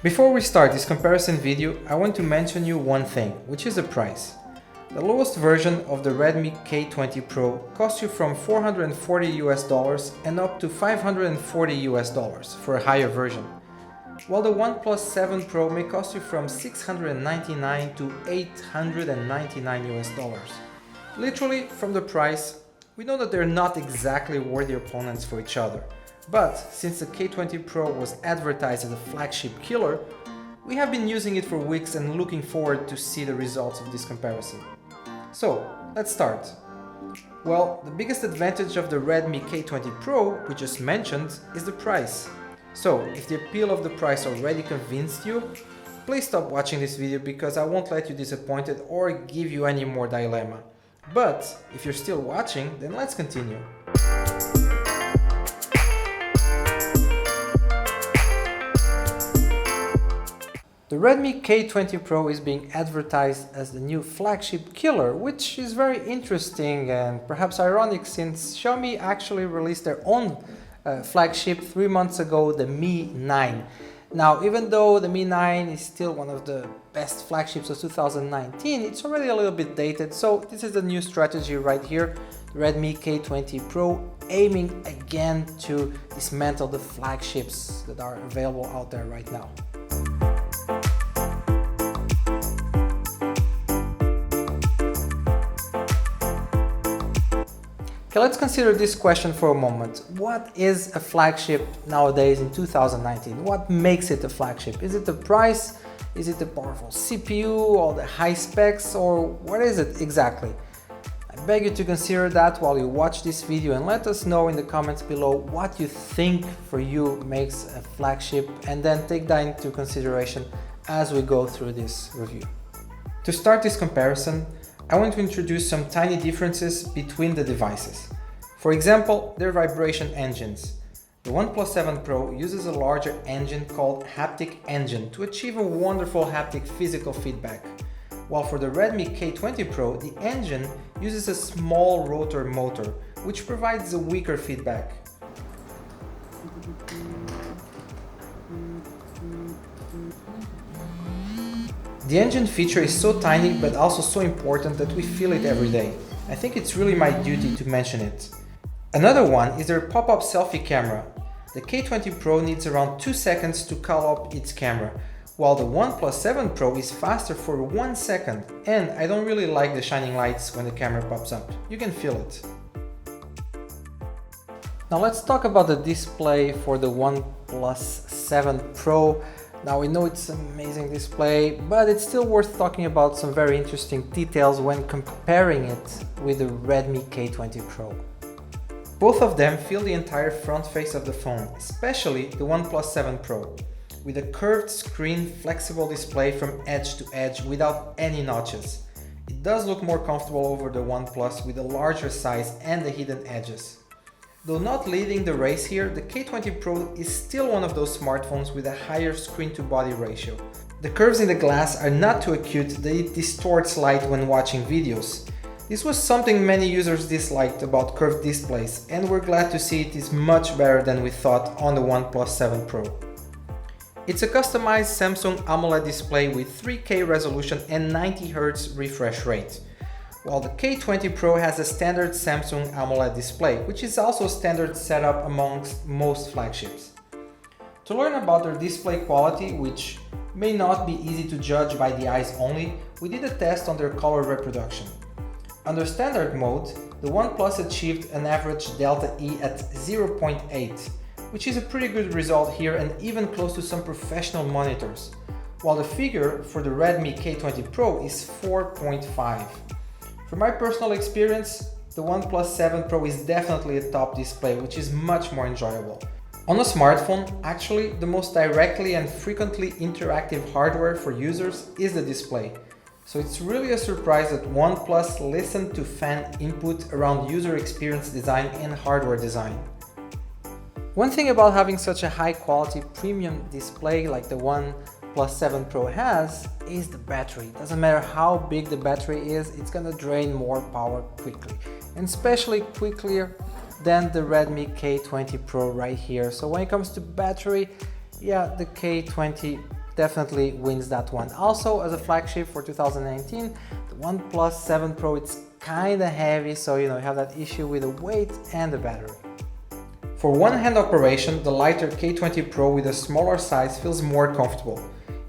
Before we start this comparison video, I want to mention you one thing, which is the price. The lowest version of the Redmi K20 Pro costs you from $440 and up to $540 for a higher version, while the OnePlus 7 Pro may cost you from $699 to $899. Literally, from the price, we know that they're not exactly worthy opponents for each other. But since the K20 Pro was advertised as a flagship killer, we have been using it for weeks and looking forward to see the results of this comparison. So, let's start. Well, the biggest advantage of the Redmi K20 Pro we just mentioned is the price. So, if the appeal of the price already convinced you, please stop watching this video because I won't let you disappointed or give you any more dilemma. But if you're still watching, then let's continue. The Redmi K20 Pro is being advertised as the new flagship killer, which is very interesting and perhaps ironic since Xiaomi actually released their own flagship 3 months ago, the Mi 9. Now, even though the Mi 9 is still one of the best flagships of 2019, it's already a little bit dated, so this is the new strategy right here, the Redmi K20 Pro, aiming again to dismantle the flagships that are available out there right now. Okay, let's consider this question for a moment. What is a flagship nowadays in 2019? What makes it a flagship? Is it the price? Is it the powerful CPU or the high specs, or what is it exactly? I beg you to consider that while you watch this video and let us know in the comments below what you think for you makes a flagship, and then take that into consideration as we go through this review. To start this comparison, I want to introduce some tiny differences between the devices. For example, their vibration engines. The OnePlus 7 Pro uses a larger engine called Haptic Engine to achieve a wonderful haptic physical feedback, while for the Redmi K20 Pro, the engine uses a small rotor motor, which provides a weaker feedback. The engine feature is so tiny but also so important that we feel it every day. I think it's really my duty to mention it. Another one is their pop-up selfie camera. The K20 Pro needs around 2 seconds to call up its camera, while the OnePlus 7 Pro is faster for 1 second, and I don't really like the shining lights when the camera pops up. You can feel it. Now let's talk about the display for the OnePlus 7 Pro. Now we know it's an amazing display, but it's still worth talking about some very interesting details when comparing it with the Redmi K20 Pro. Both of them fill the entire front face of the phone, especially the OnePlus 7 Pro, with a curved screen flexible display from edge to edge without any notches. It does look more comfortable over the OnePlus with a larger size and the hidden edges. Though not leading the race here, the K20 Pro is still one of those smartphones with a higher screen-to-body ratio. The curves in the glass are not too acute that it distorts light when watching videos. This was something many users disliked about curved displays, and we're glad to see it is much better than we thought on the OnePlus 7 Pro. It's a customized Samsung AMOLED display with 3K resolution and 90Hz refresh rate, while the K20 Pro has a standard Samsung AMOLED display, which is also standard setup amongst most flagships. To learn about their display quality, which may not be easy to judge by the eyes only, we did a test on their color reproduction. Under standard mode, the OnePlus achieved an average Delta E at 0.8, which is a pretty good result here and even close to some professional monitors, while the figure for the Redmi K20 Pro is 4.5. From my personal experience, the OnePlus 7 Pro is definitely a top display, which is much more enjoyable. On a smartphone, actually, the most directly and frequently interactive hardware for users is the display. So it's really a surprise that OnePlus listened to fan input around user experience design and hardware design. One thing about having such a high quality premium display like the OnePlus 7 Pro has is the battery. It doesn't matter how big the battery is, it's gonna drain more power quickly, and especially quicker than the Redmi K20 Pro right here. So when it comes to battery, yeah, the K20 definitely wins that one. Also, as a flagship for 2019, the OnePlus 7 Pro, it's kinda heavy, so you have that issue with the weight and the battery. For one-hand operation, the lighter K20 Pro with a smaller size feels more comfortable.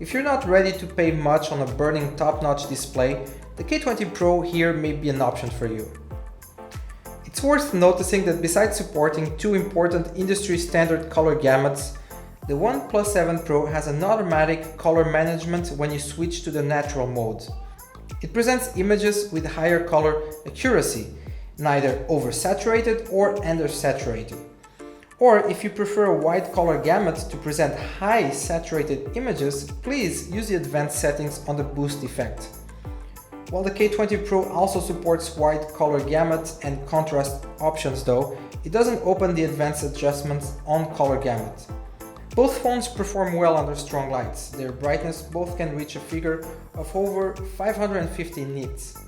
If you're not ready to pay much on a burning top-notch display, the K20 Pro here may be an option for you. It's worth noticing that besides supporting two important industry standard color gamuts, the OnePlus 7 Pro has an automatic color management when you switch to the natural mode. It presents images with higher color accuracy, neither oversaturated or undersaturated. Or if you prefer a wide color gamut to present high saturated images, please use the advanced settings on the boost effect. While the K20 Pro also supports wide color gamut and contrast options though, it doesn't open the advanced adjustments on color gamut. Both phones perform well under strong lights. Their brightness both can reach a figure of over 550 nits.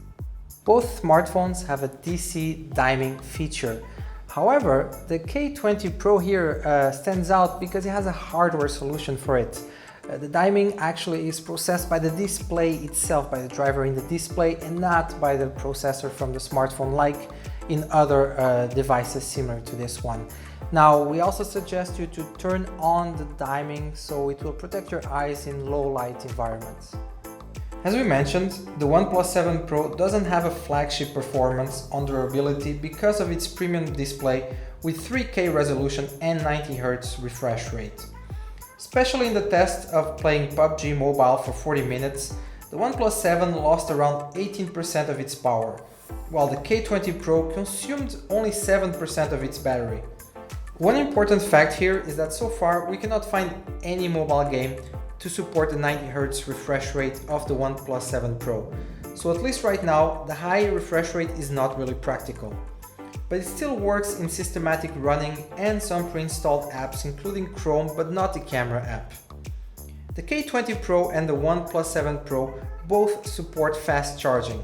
Both smartphones have a DC dimming feature. However, the K20 Pro here stands out because it has a hardware solution for it. The dimming actually is processed by the display itself, by the driver in the display, and not by the processor from the smartphone like in other devices similar to this one. Now, we also suggest you to turn on the dimming so it will protect your eyes in low light environments. As we mentioned, the OnePlus 7 Pro doesn't have a flagship performance on durability because of its premium display with 3K resolution and 90Hz refresh rate. Especially in the test of playing PUBG Mobile for 40 minutes, the OnePlus 7 lost around 18% of its power, while the K20 Pro consumed only 7% of its battery. One important fact here is that so far we cannot find any mobile game to support the 90Hz refresh rate of the OnePlus 7 Pro. So at least right now, the high refresh rate is not really practical. But it still works in systematic running and some pre-installed apps including Chrome but not the camera app. The K20 Pro and the OnePlus 7 Pro both support fast charging.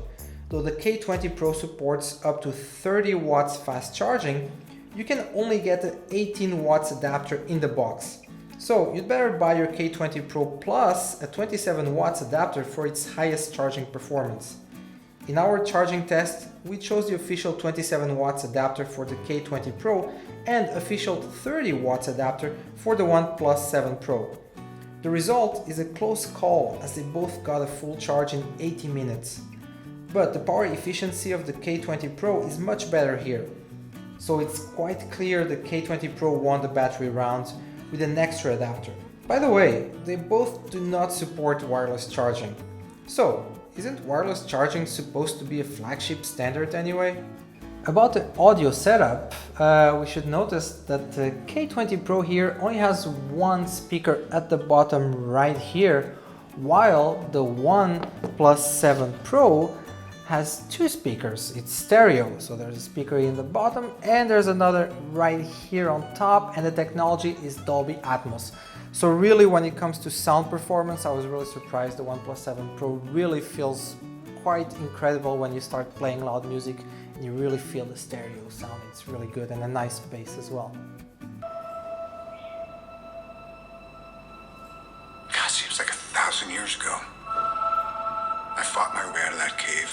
Though the K20 Pro supports up to 30 watts fast charging, you can only get an 18 watts adapter in the box. So you'd better buy your K20 Pro Plus a 27 watts adapter for its highest charging performance. In our charging test, we chose the official 27 watts adapter for the K20 Pro and official 30 watts adapter for the OnePlus 7 Pro. The result is a close call as they both got a full charge in 80 minutes. But the power efficiency of the K20 Pro is much better here. So it's quite clear the K20 Pro won the battery round with an extra adapter. By the way, they both do not support wireless charging. So, isn't wireless charging supposed to be a flagship standard anyway? About the audio setup, we should notice that the K20 Pro here only has one speaker at the bottom right here, while the OnePlus 7 Pro has two speakers. It's stereo, so there's a speaker in the bottom and there's another right here on top, and the technology is Dolby Atmos. So really, when it comes to sound performance, I was really surprised. The OnePlus 7 Pro really feels quite incredible when you start playing loud music and you really feel the stereo sound. It's really good and a nice bass as well. God, seems like 1,000 years ago. I fought my way out of that cave.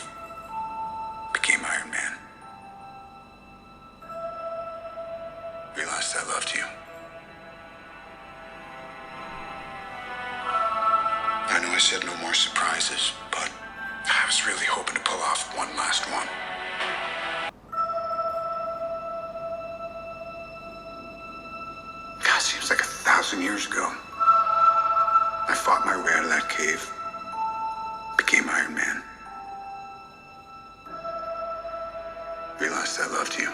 Became Iron Man. Realized I loved you. I know I said no more surprises, but I was really hoping to pull off one last one. God, seems like 1,000 years ago. I fought my way out of that cave. Became Iron Man. Realized I loved you.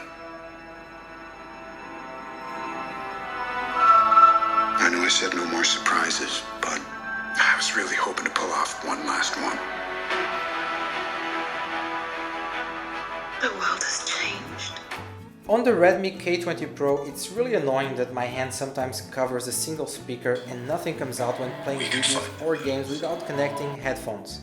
I know I said no more surprises, but I was really hoping to pull off one last one. The world has changed. On the Redmi K20 Pro, it's really annoying that my hand sometimes covers a single speaker and nothing comes out when playing videos or games without connecting headphones.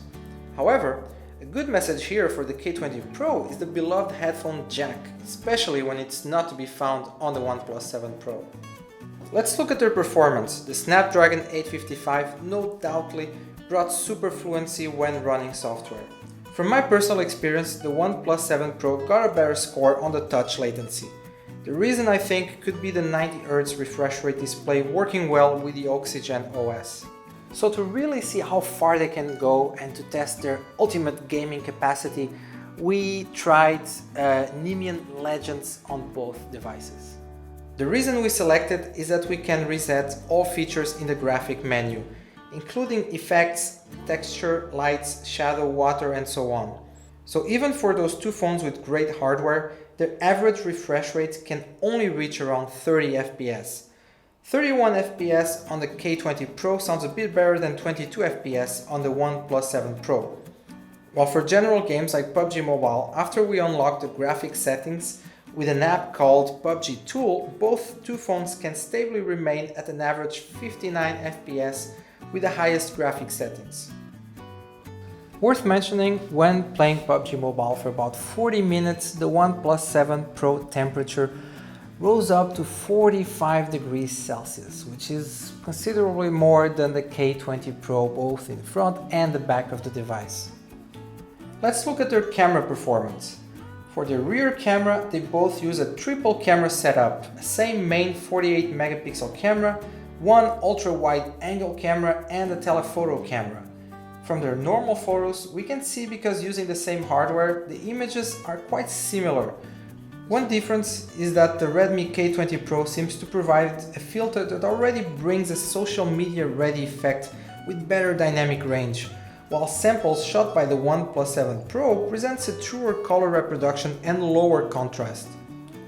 However, a good message here for the K20 Pro is the beloved headphone jack, especially when it's not to be found on the OnePlus 7 Pro. Let's look at their performance. The Snapdragon 855 no doubtly brought super fluency when running software. From my personal experience, the OnePlus 7 Pro got a better score on the touch latency. The reason I think could be the 90Hz refresh rate display working well with the Oxygen OS. So to really see how far they can go and to test their ultimate gaming capacity, we tried Nemean Legends on both devices. The reason we selected is that we can reset all features in the graphic menu, including effects, texture, lights, shadow, water, and so on. So even for those two phones with great hardware, their average refresh rate can only reach around 30 FPS. 31 FPS on the K20 Pro sounds a bit better than 22 FPS on the OnePlus 7 Pro. While for general games like PUBG Mobile, after we unlock the graphics settings with an app called PUBG Tool, both two phones can stably remain at an average 59 FPS with the highest graphics settings. Worth mentioning, when playing PUBG Mobile for about 40 minutes, the OnePlus 7 Pro temperature rose up to 45 degrees Celsius, which is considerably more than the K20 Pro both in front and the back of the device. Let's look at their camera performance. For the rear camera, they both use a triple camera setup, same main 48 megapixel camera, one ultra-wide angle camera and a telephoto camera. From their normal photos, we can see because using the same hardware, the images are quite similar. One difference is that the Redmi K20 Pro seems to provide a filter that already brings a social media ready effect with better dynamic range, while samples shot by the OnePlus 7 Pro presents a truer color reproduction and lower contrast.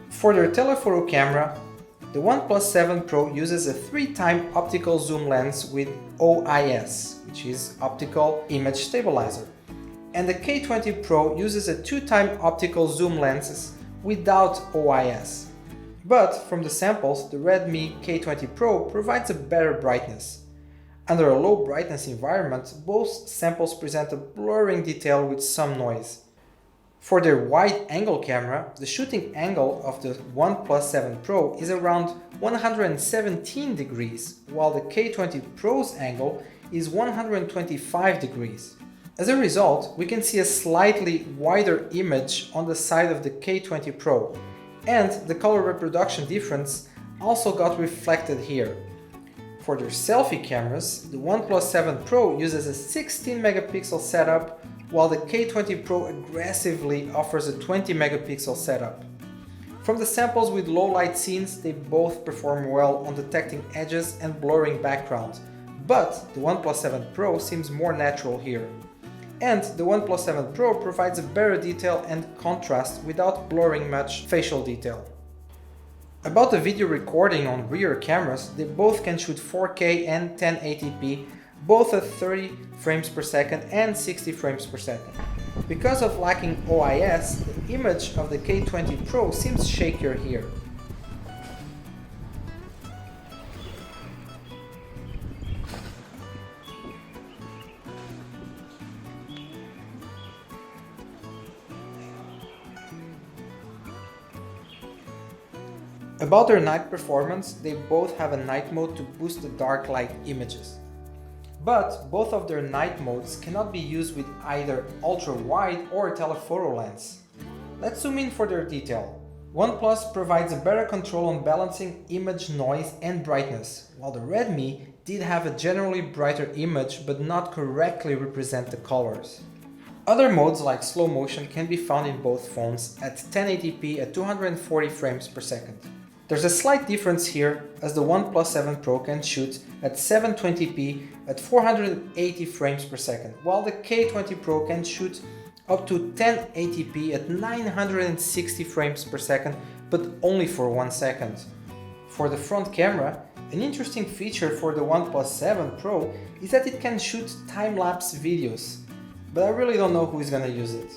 For their telephoto camera, the OnePlus 7 Pro uses a 3-time optical zoom lens with OIS, which is Optical Image Stabilizer, and the K20 Pro uses a 2-time optical zoom lenses without OIS. But from the samples, the Redmi K20 Pro provides a better brightness. Under a low brightness environment, both samples present a blurring detail with some noise. For their wide angle camera, the shooting angle of the OnePlus 7 Pro is around 117 degrees, while the K20 Pro's angle is 125 degrees. As a result, we can see a slightly wider image on the side of the K20 Pro, and the color reproduction difference also got reflected here. For their selfie cameras, the OnePlus 7 Pro uses a 16 megapixel setup, while the K20 Pro aggressively offers a 20 megapixel setup. From the samples with low light scenes, they both perform well on detecting edges and blurring background, but the OnePlus 7 Pro seems more natural here. And the OnePlus 7 Pro provides a better detail and contrast without blurring much facial detail. About the video recording on rear cameras, they both can shoot 4K and 1080p, both at 30 frames per second and 60 frames per second. Because of lacking OIS, the image of the K20 Pro seems shakier here. About their night performance, they both have a night mode to boost the dark light images. But both of their night modes cannot be used with either ultra-wide or telephoto lens. Let's zoom in for their detail. OnePlus provides a better control on balancing image noise and brightness, while the Redmi did have a generally brighter image but not correctly represent the colors. Other modes like slow motion can be found in both phones at 1080p at 240 frames per second. There's a slight difference here, as the OnePlus 7 Pro can shoot at 720p at 480 frames per second, while the K20 Pro can shoot up to 1080p at 960 frames per second, but only for 1 second. For the front camera, an interesting feature for the OnePlus 7 Pro is that it can shoot time-lapse videos, but I really don't know who is gonna use it.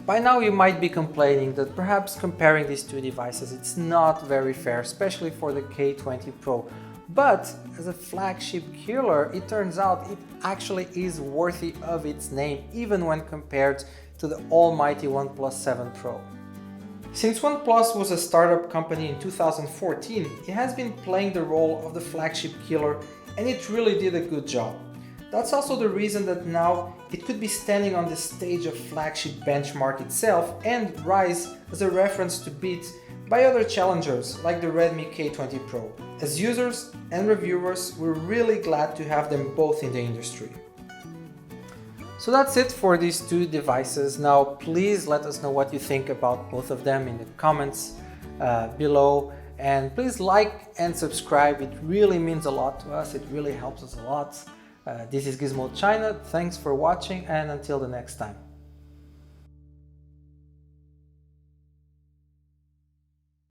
By now you might be complaining that perhaps comparing these two devices it's not very fair, especially for the K20 Pro. But as a flagship killer, it turns out it actually is worthy of its name, even when compared to the almighty OnePlus 7 Pro. Since OnePlus was a startup company in 2014, it has been playing the role of the flagship killer, and it really did a good job. That's also the reason that now it could be standing on the stage of flagship benchmark itself and rise as a reference to beat by other challengers like the Redmi K20 Pro. As users and reviewers, we're really glad to have them both in the industry. So that's it for these two devices. Now please let us know what you think about both of them in the comments below, and please like and subscribe. It really means a lot to us, it really helps us a lot. This is Gizmo China, thanks for watching, and until the next time.